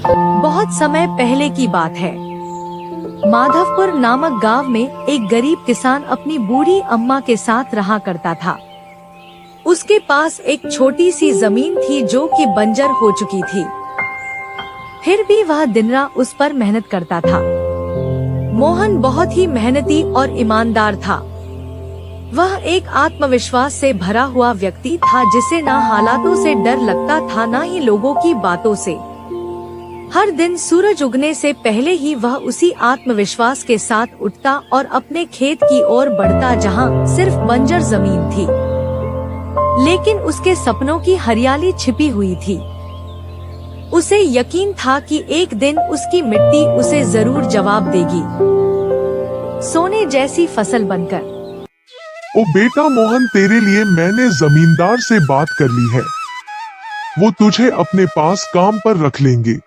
बहुत समय पहले की बात है। माधवपुर नामक गांव में एक गरीब किसान अपनी बूढ़ी अम्मा के साथ रहा करता था। उसके पास एक छोटी सी जमीन थी जो कि बंजर हो चुकी थी। फिर भी वह दिन रात उस पर मेहनत करता था। मोहन बहुत ही मेहनती और ईमानदार था। वह एक आत्मविश्वास से भरा हुआ व्यक्ति था जिसे ना हालातों से डर लगता था ना ही लोगों की बातों से। हर दिन सूरज उगने से पहले ही वह उसी आत्मविश्वास के साथ उठता और अपने खेत की ओर बढ़ता जहां सिर्फ बंजर जमीन थी, लेकिन उसके सपनों की हरियाली छिपी हुई थी। उसे यकीन था कि एक दिन उसकी मिट्टी उसे जरूर जवाब देगी, सोने जैसी फसल बनकर। ओ बेटा मोहन, तेरे लिए मैंने जमींदार से बात कर ली है। वो तुझे अपने पास काम पर रख लेंगे।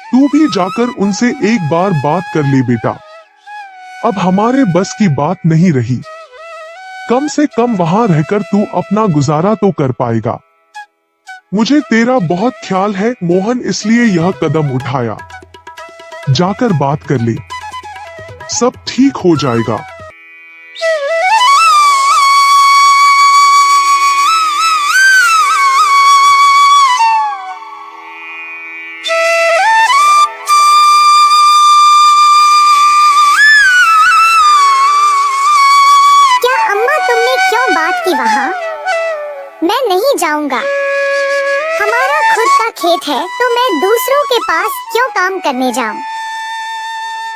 तू भी जाकर उनसे एक बार बात कर ले बेटा। अब हमारे बस की बात नहीं रही। कम से कम वहां रहकर तू अपना गुजारा तो कर पाएगा। मुझे तेरा बहुत ख्याल है मोहन, इसलिए यह कदम उठाया। जाकर बात कर ले, सब ठीक हो जाएगा। वहाँ मैं नहीं जाऊंगा। हमारा खुद का खेत है तो मैं दूसरों के पास क्यों काम करने जाऊं?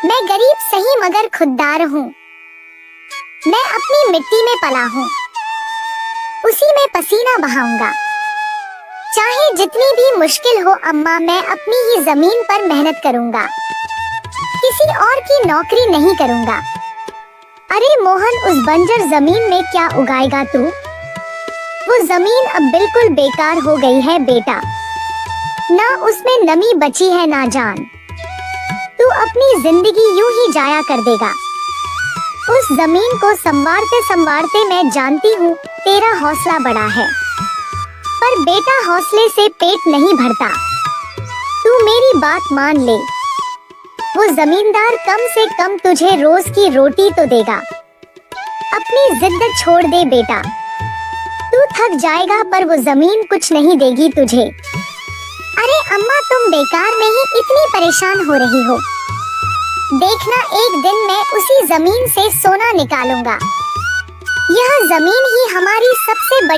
मैं गरीब सही मगर खुददार हूँ। मैं अपनी मिट्टी में पला हूँ, उसी में पसीना बहाऊंगा। चाहे जितनी भी मुश्किल हो अम्मा, मैं अपनी ही जमीन पर मेहनत करूंगा, किसी और की नौकरी नहीं करूंगा। अरे मोहन, उस बंजर जमीन में क्या उगाएगा तू? वो जमीन अब बिल्कुल बेकार हो गई है बेटा। ना उसमें नमी बची है ना जान। तू अपनी जिंदगी यूं ही जाया कर देगा। उस जमीन को संवारते संवारते मैं जानती हूँ तेरा हौसला बड़ा है, पर बेटा हौसले से पेट नहीं भरता। तू मेरी बात मान ले। वो जमींदार कम से कम तुझे रोज की रोटी तो देगा। अपनी जिद छोड़ दे बेटा। तू थक जाएगा पर वो जमीन कुछ नहीं देगी तुझे। अरे अम्मा, तुम बेकार में ही इतनी परेशान हो रही हो। देखना, एक दिन मैं उसी जमीन से सोना निकालूंगा। यह जमीन ही हमारी सबसे बड़ी